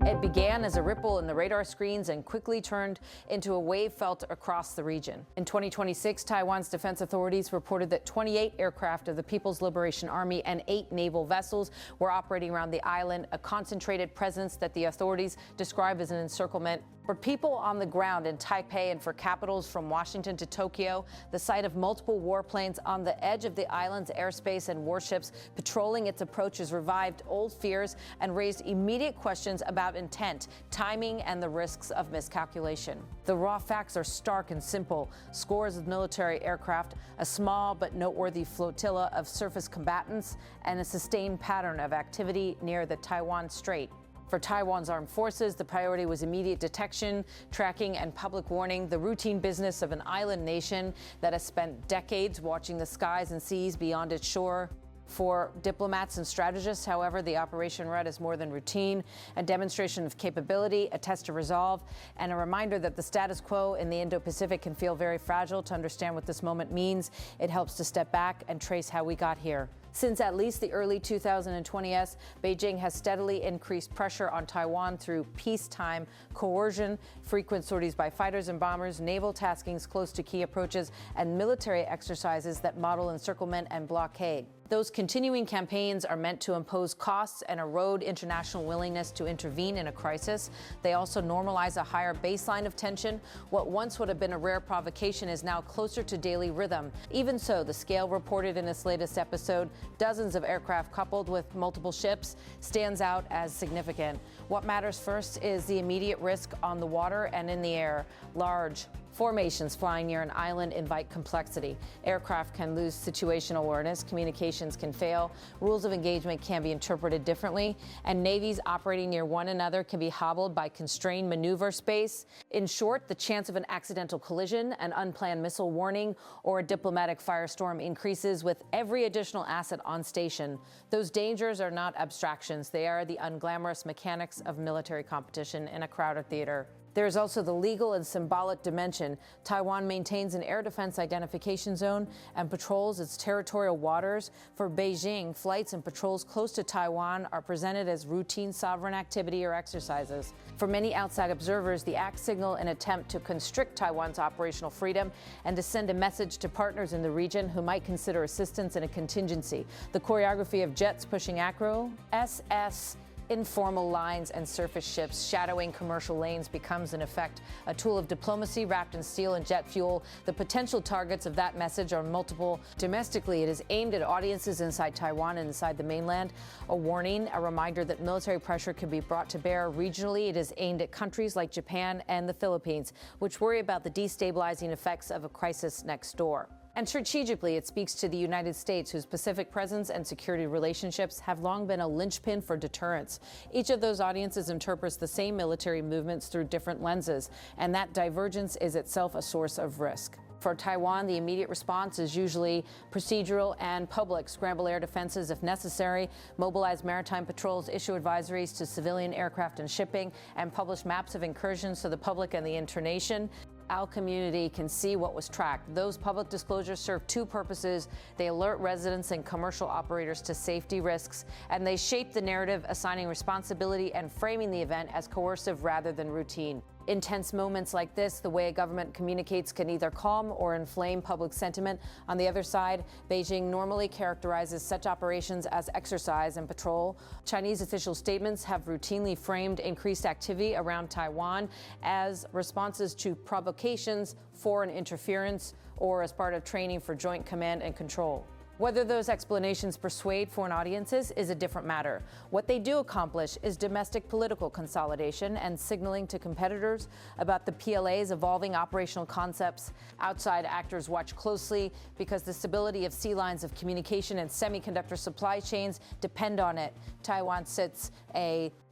It began as a ripple in the radar screens and quickly turned into a wave felt across the region. In 2026, Taiwan's defense authorities reported that 28 aircraft of the People's Liberation Army and 8 naval vessels were operating around the island, a concentrated presence that the authorities describe as an encirclement. For people on the ground in Taipei and for capitals from Washington to Tokyo, the sight of multiple warplanes on the edge of the island's airspace and warships patrolling its approaches revived old fears and raised immediate questions about intent, timing, and the risks of miscalculation. The raw facts are stark and simple. Scores of military aircraft, a small but noteworthy flotilla of surface combatants, and a sustained pattern of activity near the Taiwan Strait. For Taiwan's armed forces, the priority was immediate detection, tracking, and public warning, the routine business of an island nation that has spent decades watching the skies and seas beyond its shore. For diplomats and strategists, however, the operation read as more than routine, a demonstration of capability, a test of resolve, and a reminder that the status quo in the Indo-Pacific can feel very fragile. To understand what this moment means, it helps to step back and trace how we got here. Since at least the early 2020s, Beijing has steadily increased pressure on Taiwan through peacetime coercion, frequent sorties by fighters and bombers, naval taskings close to key approaches, and military exercises that model encirclement and blockade. Those continuing campaigns are meant to impose costs and erode international willingness to intervene in a crisis. They also normalize a higher baseline of tension. What once would have been a rare provocation is now closer to daily rhythm. Even so, the scale reported in this latest episode, dozens of aircraft coupled with multiple ships, stands out as significant. What matters first is the immediate risk on the water and in the air. Large formations flying near an island invite complexity. Aircraft can lose situational awareness, communications can fail, rules of engagement can be interpreted differently, and navies operating near one another can be hobbled by constrained maneuver space. In short, the chance of an accidental collision, an unplanned missile warning, or a diplomatic firestorm increases with every additional asset on station. Those dangers are not abstractions. They are the unglamorous mechanics of military competition in a crowded theater. There is also the legal and symbolic dimension. Taiwan maintains an air defense identification zone and patrols its territorial waters. For Beijing, flights and patrols close to Taiwan are presented as routine sovereign activity or exercises. For many outside observers, the act signal an attempt to constrict Taiwan's operational freedom and to send a message to partners in the region who might consider assistance in a contingency. The choreography of jets pushing acro, SS, informal lines and surface ships shadowing commercial lanes becomes, in effect, a tool of diplomacy wrapped in steel and jet fuel. The potential targets of that message are multiple. Domestically, it is aimed at audiences inside Taiwan and inside the mainland. A warning, a reminder that military pressure can be brought to bear. Regionally, it is aimed at countries like Japan and the Philippines, which worry about the destabilizing effects of a crisis next door. And strategically, it speaks to the United States, whose Pacific presence and security relationships have long been a linchpin for deterrence. Each of those audiences interprets the same military movements through different lenses, and that divergence is itself a source of risk. For Taiwan, the immediate response is usually procedural and public. Scramble air defenses if necessary, mobilize maritime patrols, issue advisories to civilian aircraft and shipping, and publish maps of incursions to the public and the internation. Our community can see what was tracked. Those public disclosures serve two purposes. They alert residents and commercial operators to safety risks, and they shape the narrative, assigning responsibility and framing the event as coercive rather than routine. Intense moments like this, the way a government communicates, can either calm or inflame public sentiment. On the other side, Beijing normally characterizes such operations as exercise and patrol. Chinese official statements have routinely framed increased activity around Taiwan as responses to provocations, foreign interference, or as part of training for joint command and control. Whether those explanations persuade foreign audiences is a different matter. What they do accomplish is domestic political consolidation and signaling to competitors about the PLA's evolving operational concepts. Outside actors watch closely because the stability of sea lines of communication and semiconductor supply chains depend on it. Taiwan sits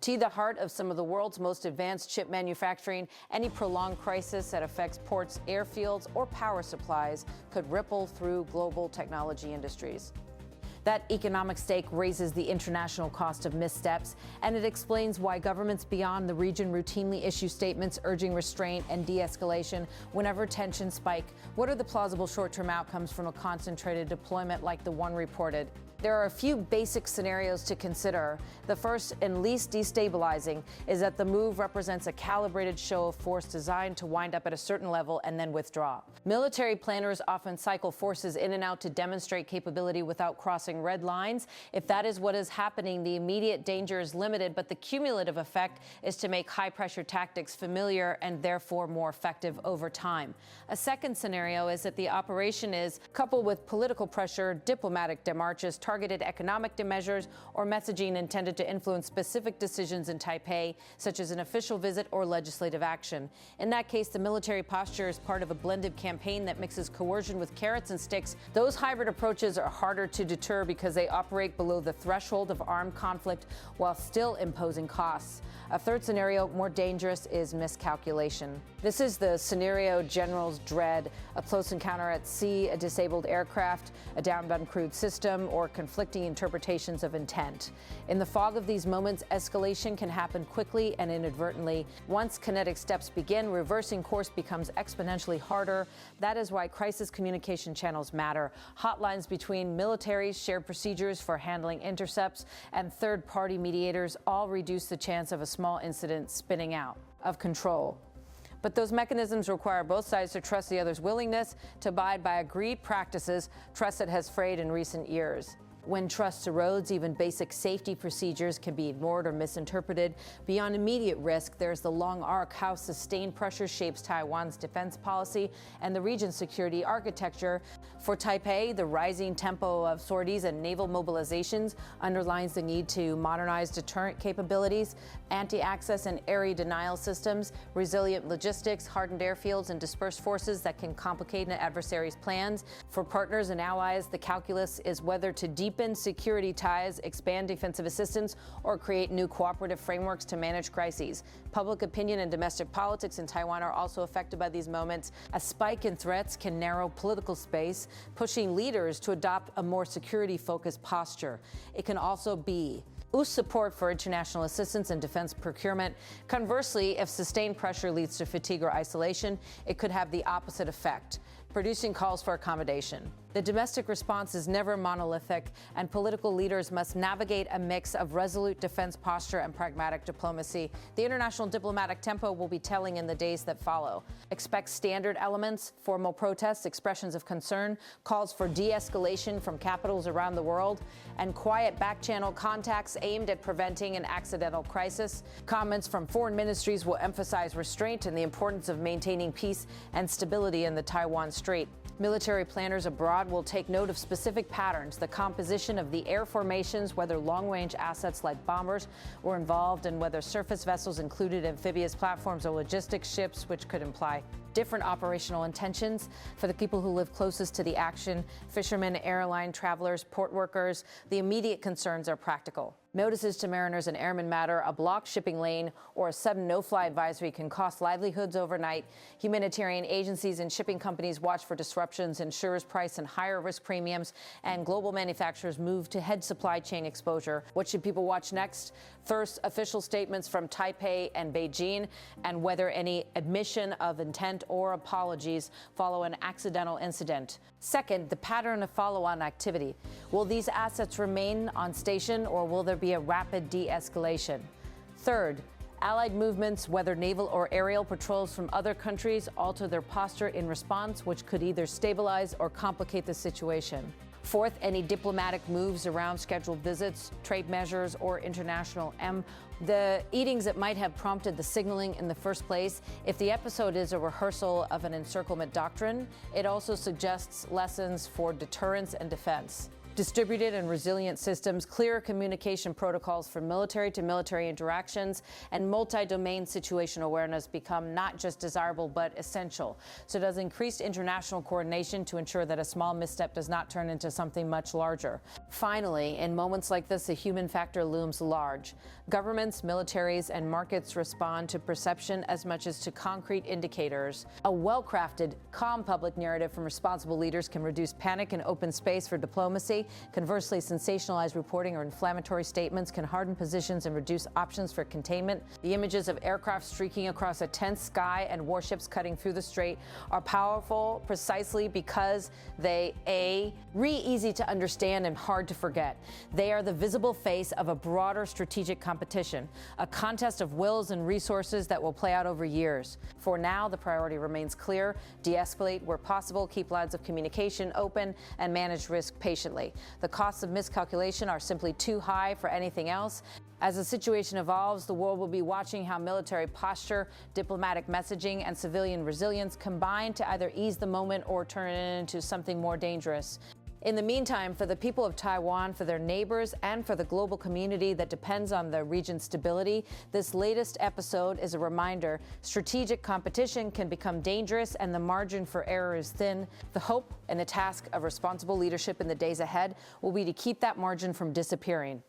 to the heart of some of the world's most advanced chip manufacturing. Any prolonged crisis that affects ports, airfields, or power supplies could ripple through global technology industries. That economic stake raises the international cost of missteps, and it explains why governments beyond the region routinely issue statements urging restraint and de-escalation whenever tensions spike. What are the plausible short-term outcomes from a concentrated deployment like the one reported? There are a few basic scenarios to consider. The first and least destabilizing is that the move represents a calibrated show of force designed to wind up at a certain level and then withdraw. Military planners often cycle forces in and out to demonstrate capability without crossing red lines. If that is what is happening, the immediate danger is limited, but the cumulative effect is to make high-pressure tactics familiar and therefore more effective over time. A second scenario is that the operation is coupled with political pressure, diplomatic demarches, targeted economic measures, or messaging intended to influence specific decisions in Taipei, such as an official visit or legislative action. In that case, the military posture is part of a blended campaign that mixes coercion with carrots and sticks. Those hybrid approaches are harder to deter because they operate below the threshold of armed conflict while still imposing costs. A third scenario, more dangerous, is miscalculation. This is the scenario generals dread: a close encounter at sea, a disabled aircraft, a downed uncrewed system, or conflicting interpretations of intent. In the fog of these moments, escalation can happen quickly and inadvertently. Once kinetic steps begin, reversing course becomes exponentially harder. That is why crisis communication channels matter. Hotlines between militaries, shared procedures for handling intercepts, and third-party mediators all reduce the chance of a small incident spinning out of control. But those mechanisms require both sides to trust the other's willingness to abide by agreed practices, trust that has frayed in recent years. When trust erodes, even basic safety procedures can be ignored or misinterpreted. Beyond immediate risk, there's the long arc: how sustained pressure shapes Taiwan's defense policy and the region's security architecture. For Taipei, the rising tempo of sorties and naval mobilizations underlines the need to modernize deterrent capabilities, anti-access and area denial systems, resilient logistics, hardened airfields, and dispersed forces that can complicate an adversary's plans. For partners and allies, the calculus is whether to deepen security ties, expand defensive assistance, or create new cooperative frameworks to manage crises. Public opinion and domestic politics in Taiwan are also affected by these moments. A spike in threats can narrow political space, pushing leaders to adopt a more security-focused posture. It can also boost support for international assistance and defense procurement. Conversely, if sustained pressure leads to fatigue or isolation, it could have the opposite effect, producing calls for accommodation. The domestic response is never monolithic, and political leaders must navigate a mix of resolute defense posture and pragmatic diplomacy. The international diplomatic tempo will be telling in the days that follow. Expect standard elements: formal protests, expressions of concern, calls for de-escalation from capitals around the world, and quiet back-channel contacts aimed at preventing an accidental crisis. Comments from foreign ministries will emphasize restraint and the importance of maintaining peace and stability in the Taiwan Strait. Military planners abroad will take note of specific patterns, the composition of the air formations, whether long-range assets like bombers were involved, and whether surface vessels included amphibious platforms or logistics ships, which could imply different operational intentions. For the people who live closest to the action, fishermen, airline travelers, port workers, the immediate concerns are practical. Notices to mariners and airmen matter. A blocked shipping lane or a sudden no-fly advisory can cost livelihoods overnight. Humanitarian agencies and shipping companies watch for disruptions, insurers price and higher risk premiums, and global manufacturers move to hedge supply chain exposure. What should people watch next? First, official statements from Taipei and Beijing, and whether any admission of intent or apologies follow an accidental incident. Second, the pattern of follow-on activity. Will these assets remain on station, or will there be a rapid de-escalation? Third, Allied movements, whether naval or aerial patrols from other countries, alter their posture in response, which could either stabilize or complicate the situation. Fourth, any diplomatic moves around scheduled visits, trade measures, or international the eatings that might have prompted the signaling in the first place. If the episode is a rehearsal of an encirclement doctrine, it also suggests lessons for deterrence and defense. Distributed and resilient systems, clear communication protocols for military to military interactions, and multi-domain situation awareness become not just desirable but essential. So does increased international coordination to ensure that a small misstep does not turn into something much larger. Finally, in moments like this, the human factor looms large. Governments, militaries, and markets respond to perception as much as to concrete indicators. A well-crafted, calm public narrative from responsible leaders can reduce panic and open space for diplomacy. quickly. Conversely, sensationalized reporting or inflammatory statements can harden positions and reduce options for containment. The images of aircraft streaking across a tense sky and warships cutting through the strait are powerful precisely because they, easy to understand and hard to forget. They are the visible face of a broader strategic competition, a contest of wills and resources that will play out over years. For now, the priority remains clear: de-escalate where possible, keep lines of communication open, and manage risk patiently. The costs of miscalculation are simply too high for anything else. As the situation evolves, the world will be watching how military posture, diplomatic messaging, and civilian resilience combine to either ease the moment or turn it into something more dangerous. In the meantime, for the people of Taiwan, for their neighbors, and for the global community that depends on the region's stability, this latest episode is a reminder: strategic competition can become dangerous and the margin for error is thin. The hope and the task of responsible leadership in the days ahead will be to keep that margin from disappearing.